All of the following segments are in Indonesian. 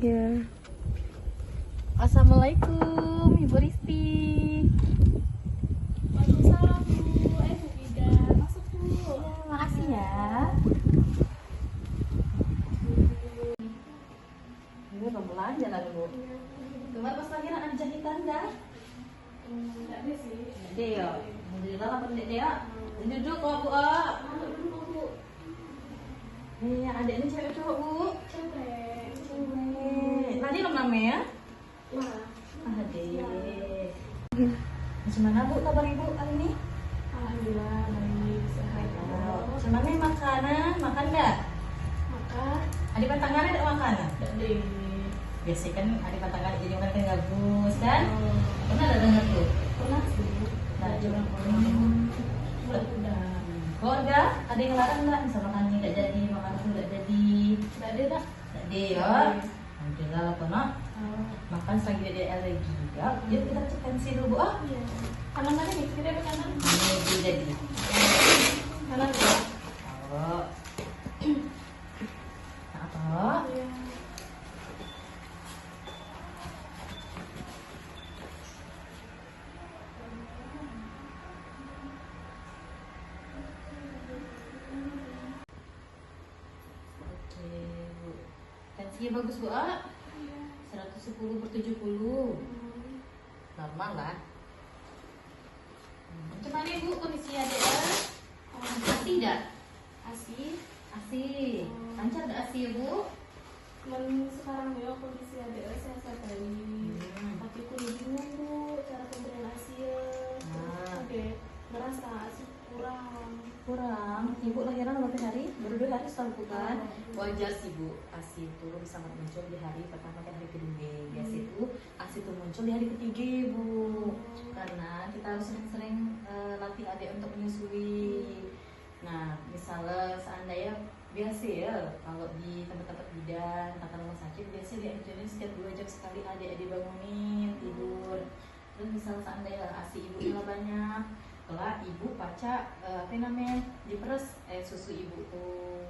Ya. Assalamualaikum Ibu Risti. Waalaikumsalam Bu. Bu Ida, masuk Bu. Ya, makasih ya. Ini udah belanja lah Bu. Kemarin pas lagi ada jahitan dah. Enggak ada sih. Deh ya. Alhamdulillah lah pendek dia. Duduk kok Bu. Masuk dulu Bu. Nih adik ini cewek cowok Bu. Cewek. Cewek. Tadi lo namanya? Nah, Adik. Gimana Bu kabar Ibu hari ini? alhamdulillah baik sehat. Gimana makanan? Makan dah? Maka Adik patangan ada makanan? enggak deh. Biasa kan adik patangan jadi makan kan gabus kan? Pernah ada dengar tuh? Pernah sih. Nah, Jangan udah. Keluarga ada yang larang nggak? Misal makan ini nggak jadi, makan itu nggak jadi. Enggak ada dah. Nggak ada ya? Alhamdulillah lah tono. Makan selagi dia alergi juga. Yuk kita cek tensi dulu Bu. Iya. Kanan mana nih? Kiri apa kanan? Ini jadi. Kanan ya. Oh. Apa? Iya. Oke Bu. Tensinya bagus Bu. 110/70. Normal lah. Gimana Ibu kondisi adik? Asih dah? Asih. Asih. Lancar dah asih ya Bu? Cuman sekarang ya kondisi adik sehat baik. Tapi aku bingung Bu cara pemberian ASI. Oke, ngerasa ASI kurang. Ibu lahiran berapa hari? Baru 2 hari setelah bukan? Wajar sih Bu, ASI itu sangat muncul di hari pertama dan hari kedua. Biasa itu ASI itu muncul di hari ketiga Bu. Karena kita harus sering-sering latih adik untuk menyusui. Nah, misalnya seandainya biasa ya, kalau di tempat-tempat bidan, tata rumah sakit biasa dianjurin setiap 2 jam sekali adik dibangunin tidur. Terus misalnya seandainya ASI ibunya banyak, kalau ibu baca diperes susu ibu tuh.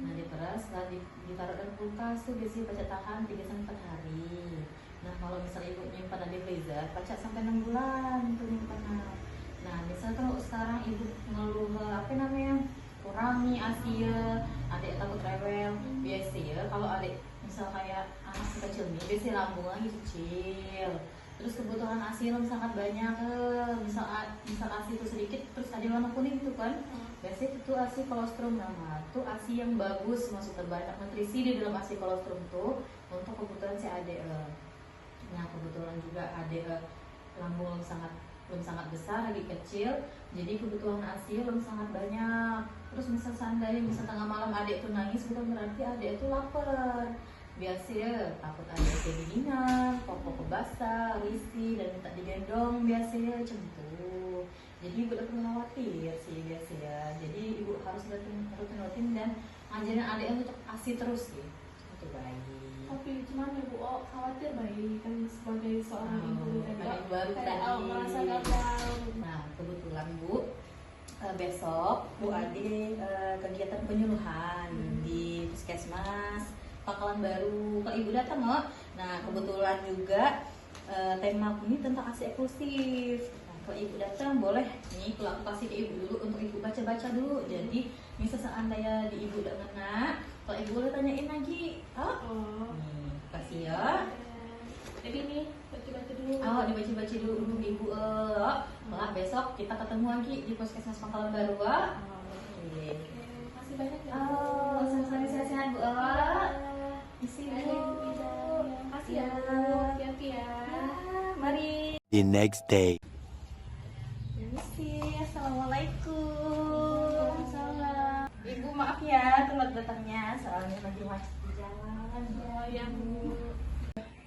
Nah diperes lah ditaruh dalam kulkas tuh biasanya baca tahan 3-4 hari. Nah kalau misalnya ibu nyimpan di freezer baca sampai 6 bulan tuh nyimpan. Nah misalnya kalau sekarang ibu ngeluh kurang nih ASI ya, adik takut rewel, biasa ya kalau adik misal kayak anak kecil nih biasanya lambung lagi kecil. Terus kebutuhan ASI sangat banyak, misal ASI itu sedikit, terus ada warna kuning itu kan, biasanya itu ASI kolostrum. Nah, itu ASI yang bagus, masuk terbanyak nutrisi di dalam ASI kolostrum tuh untuk kebutuhan si adik. Nah, kebetulan juga adik lambung belum sangat besar, lagi kecil, jadi kebutuhan ASI belum sangat banyak. Terus misal seandainya tengah malam adik itu nangis, bukan berarti adik itu lapar. Biasanya takut ada kedinginan, popok basah, risih dan minta digendong biasanya cemburuh. Jadi ibu udah perlu khawatir sih biasanya. Jadi ibu harus rutin dan ngajarin adik untuk ASI terus sih untuk bayi. Tapi cuman ibu khawatir bayi kan sebagai seorang ibu dan baru kayak tadi. merasa gagal. Nah kebetulan Bu, besok Bu Ade kegiatan penyuluhan di puskesmas Pangkalan Baru. Kalau ibu datang kok. Nah kebetulan juga tema ini tentang ASI eksklusif. Nah, kalau ibu datang boleh nih kalau aku kasih ke ibu dulu untuk ibu baca-baca dulu. Jadi misal seandainya di ibu udah ngena, kalau ibu boleh tanyain lagi. Nih kasih ya. Jadi nih baca-baca dulu. Dibaca-baca dulu ibu. Nah besok kita ketemu lagi di puskesmas Pangkalan Baru. Oke. Makasih banyak ya. Sama-sama sehat-sehat Bu. Isi Bu. Makasih ya. Hati-hati ya. Mari. The next day. Isi, assalamualaikum. Salam. Ibu maaf ya telat datangnya, soalnya lagi macet di jalan. Oh ya Bu.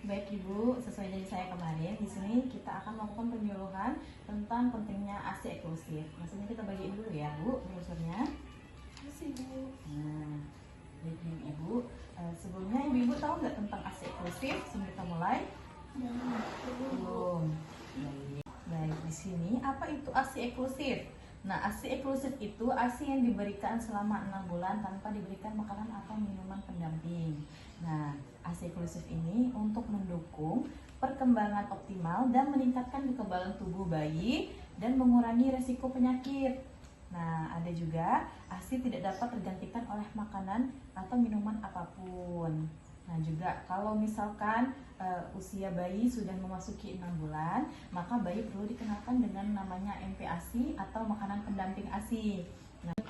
Baik Ibu, sesuai dari saya kemarin, di sini kita akan melakukan penyuluhan tentang pentingnya ASI eksklusif. Maksudnya kita bagiin dulu ya Bu, browsernya. Makasih Bu. Nah, jadi Ibu, sebelumnya Ibu tahu nggak tentang ASI eksklusif sebelum kita mulai? Belum. Baik, di sini apa itu ASI eksklusif? Nah, ASI eksklusif itu ASI yang diberikan selama 6 bulan tanpa diberikan makanan atau minuman pendamping. Nah, ASI eksklusif ini untuk mendukung perkembangan optimal dan meningkatkan kekebalan tubuh bayi dan mengurangi resiko penyakit. Nah, ada juga ASI tidak dapat tergantikan oleh makanan atau minuman apapun. Nah, juga kalau misalkan usia bayi sudah memasuki 6 bulan, maka bayi perlu dikenalkan dengan namanya MPASI atau makanan pendamping ASI.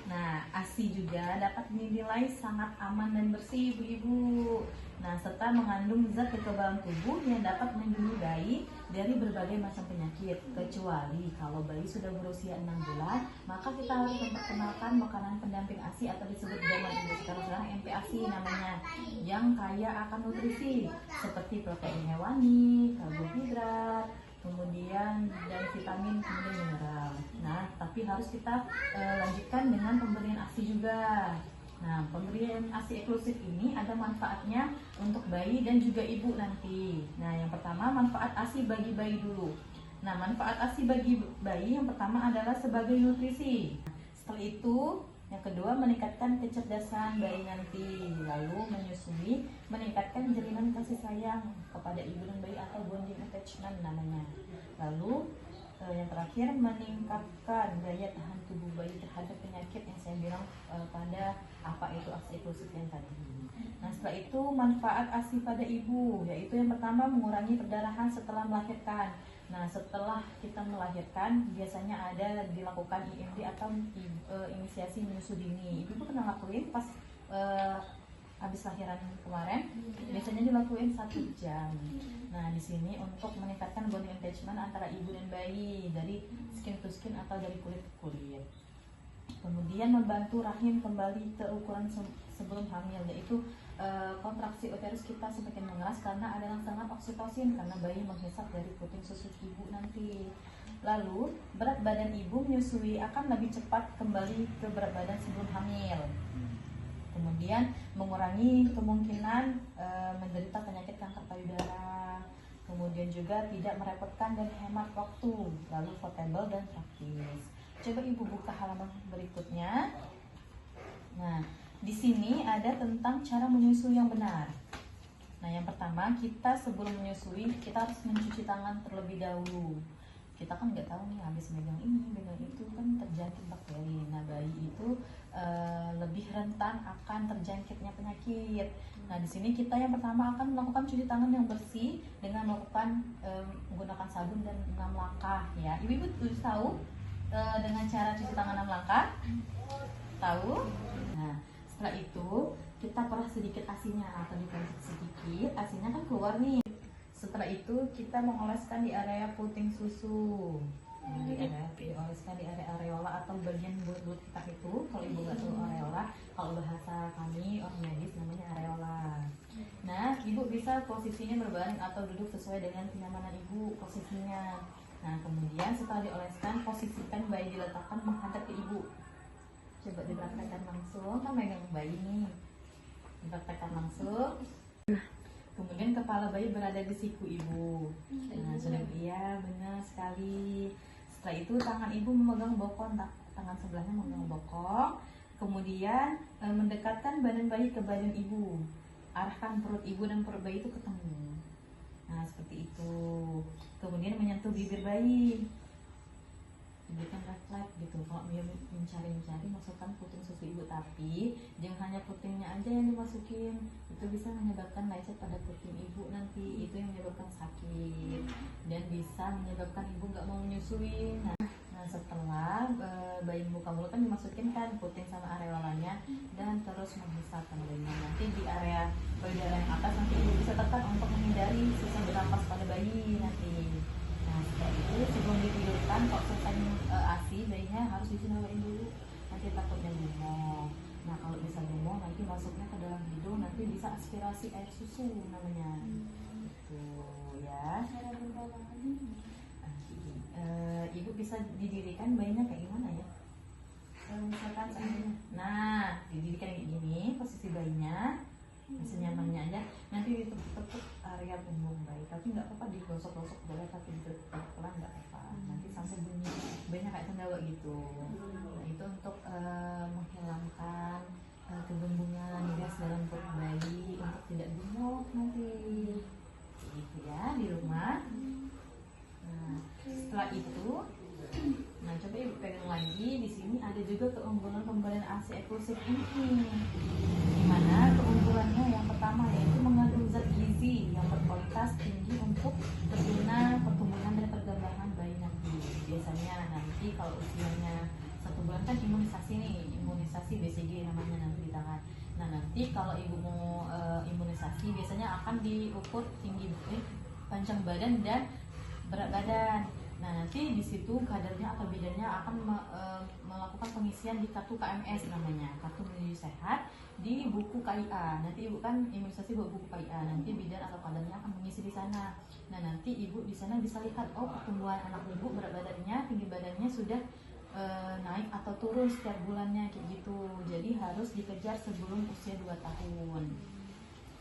Nah, ASI juga dapat dinilai sangat aman dan bersih, ibu-ibu. Nah, serta mengandung zat kekebalan tubuh yang dapat melindungi bayi dari berbagai macam penyakit. Kecuali kalau bayi sudah berusia 6 bulan, maka kita harus memperkenalkan makanan pendamping ASI atau disebut zaman ibu sekarang MPASI namanya, yang kaya akan nutrisi seperti protein hewani, karbohidrat, kemudian dan vitamin, kemudian mineral. Nah, tapi harus kita lanjutkan dengan pemberian ASI juga. Nah, pemberian ASI eksklusif ini ada manfaatnya untuk bayi dan juga ibu nanti. Nah, yang pertama manfaat ASI bagi bayi dulu. Nah, manfaat ASI bagi bayi yang pertama adalah sebagai nutrisi. Setelah itu, yang kedua meningkatkan kecerdasan bayi nanti. Lalu menyusui, meningkatkan jalinan kasih sayang kepada ibu dan bayi atau bonding attachment namanya. Lalu yang terakhir meningkatkan daya tahan tubuh bayi terhadap penyakit yang saya bilang pada apa itu ASI eksklusif yang tadi. Nah, setelah itu manfaat ASI pada ibu, yaitu yang pertama mengurangi perdarahan setelah melahirkan. Nah, setelah kita melahirkan biasanya ada dilakukan IMD atau inisiasi menyusu dini. Ibu pernah lakuin pas habis lahiran kemarin, biasanya dilakuin 1 jam. Nah, di sini untuk meningkatkan bonding attachment antara ibu dan bayi dari skin to skin atau dari kulit ke kulit. Kemudian membantu rahim kembali ke ukuran sebelum hamil, yaitu kontraksi uterus kita semakin mengeras karena ada rangsangan oksitosin karena bayi menghisap dari puting susu ibu nanti. Lalu berat badan ibu menyusui akan lebih cepat kembali ke berat badan sebelum hamil. Kemudian mengurangi kemungkinan menderita penyakit kanker payudara. Kemudian juga tidak merepotkan dan hemat waktu. Lalu portable dan praktis. Coba ibu buka halaman berikutnya. Nah, di sini ada tentang cara menyusui yang benar. Nah, yang pertama kita sebelum menyusui kita harus mencuci tangan terlebih dahulu. Kita kan nggak tahu nih habis megang ini, megang itu kan terjangkit bakteri. Nah, bayi itu lebih rentan akan terjangkitnya penyakit. Nah, di sini kita yang pertama akan melakukan cuci tangan yang bersih dengan melakukan menggunakan sabun dan 6 langkah ya. Ibu-ibu tahu dengan cara cuci tangan 6 langkah? Tahu? Nah, setelah itu kita perah sedikit asinya atau dipencet sedikit, asinya kan keluar nih. Setelah itu kita mengoleskan di area puting susu. Dioleskan di area areola atau bagian bulat-bulat kita itu. Kalau ibu nggak tahu areola, kalau bahasa kami orang medis namanya areola. Nah, ibu bisa posisinya berbaring atau duduk sesuai dengan kenyamanan ibu posisinya. Nah, kemudian setelah dioleskan, posisikan bayi diletakkan menghadap ke ibu. Coba dipraktekkan langsung, kan megang bayi nih. Dipraktekkan langsung. Kemudian kepala bayi berada di siku ibu. Nah, sudah iya, benar sekali. Setelah itu tangan ibu memegang bokong, tangan sebelahnya memegang bokong. Kemudian mendekatkan badan bayi ke badan ibu. Arahkan perut ibu dan perut bayi itu ketemu. Nah, seperti itu. Kemudian menyentuh bibir bayi. Berikan refleks gitu. Kalau dia mencari masukkan puting susu ibu, tapi jangan hanya putingnya aja yang dimasukin. Itu bisa menyebabkan lecet pada puting ibu nanti. Itu yang menyebabkan sakit dan bisa menyebabkan ibu nggak mau menyusui. Nah, setelah bayi buka mulut kan dimasukin kan puting sama areolanya dan terus menghisap bayinya. Nanti di area payudara yang atas nanti ibu bisa tekan untuk menghindari sisa bernapas pada bayi nanti. Nah, setelah itu sebelum ditidurkan, kalau selesai ASI, bayinya harus disunahkan dulu. Nanti takutnya gumoh. Nah, kalau bisa gumoh, nanti masuknya ke dalam hidung, nanti bisa aspirasi air susu namanya. Itu ya. Ibu bisa didirikan bayinya kayak gimana ya? Misalkan seandainya, nah didirikan kayak gini, posisi bayinya. Senyamannya aja, nanti ditekuk area punggung bayi, tapi nggak apa-apa digosok-gosok boleh, tapi ditekuk pelan nggak apa-apa. Nanti sampai bunyi bayinya kayak sendawa gitu. Nah, itu untuk menghilangkan kegembungan gas dalam perut bayi, untuk tidak gemuk nanti ASI eksklusif ini. Dimana keunggulannya yang pertama yaitu mengandung zat gizi yang berkualitas tinggi untuk berguna pertumbuhan dan perkembangan bayi nanti. Biasanya nanti kalau usianya 1 bulan kan imunisasi nih, imunisasi BCG namanya nanti di tangan. Nah nanti kalau ibu mau imunisasi biasanya akan diukur tinggi panjang badan dan berat badan. Nah nanti di situ kadarnya atau bidannya akan melakukan pengisian di kartu KMS namanya, kartu menuju sehat di buku KIA. Nanti ibu kan imunisasi buku KIA, nanti bidan atau kadarnya akan mengisi di sana. Nah nanti ibu di sana bisa lihat oh pertumbuhan anak ibu, berat badannya, tinggi badannya sudah naik atau turun setiap bulannya kayak gitu. Jadi harus dikejar sebelum usia 2 tahun.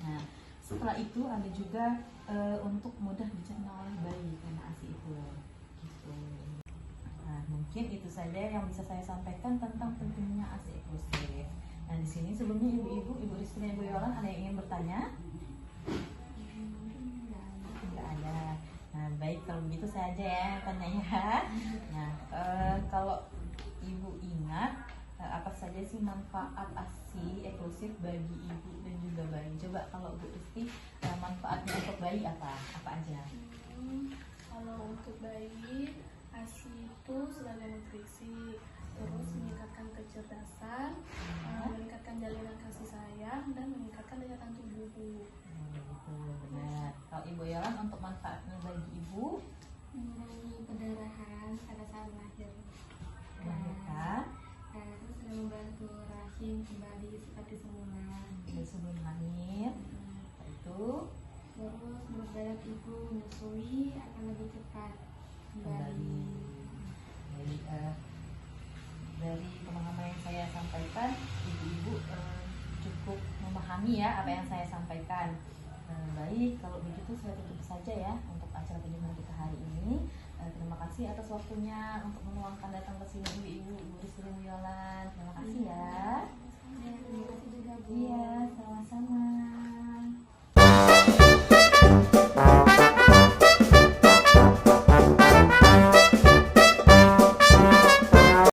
Nah setelah itu ada juga untuk mudah dicerna oleh bayi karena ASI itu. Gitu. Nah, mungkin itu saja yang bisa saya sampaikan tentang pentingnya ASI eksklusif. Nah, di sini sebelumnya ibu-ibu, Ibu Rizky dan Ibu Yolan ada yang ingin bertanya? Tidak ada. Nah, baik kalau begitu saya aja ya tanya ya. Nah, kalau ibu ingat apa saja sih manfaat ASI eksklusif bagi ibu dan juga bayi? Coba kalau Bu Rizky manfaatnya untuk bayi apa? Apa aja? Kalau untuk bayi, ASI itu sebagai nutrisi, terus meningkatkan kecerdasan, meningkatkan jalinan kasih sayang, dan meningkatkan daya tahan tubuh. Benar. Kalau Ibu Yolan untuk manfaatnya bagi ibu? Mengurangi perdarahan pada saat melahirkan. Terus sudah membantu rahim kembali seperti semula. Sebelum lahir. Itu Terus menurut daya ibu menyusui akan lebih cepat kembali. Jadi dari pemahaman yang saya sampaikan, ibu-ibu cukup memahami ya apa yang saya sampaikan. Baik, kalau begitu saya tutup saja ya untuk acara penjemputan kita hari ini. Terima kasih atas waktunya untuk meluangkan datang ke sini ibu-ibu, Ibu Rizky dan Yolan. Terima kasih ya.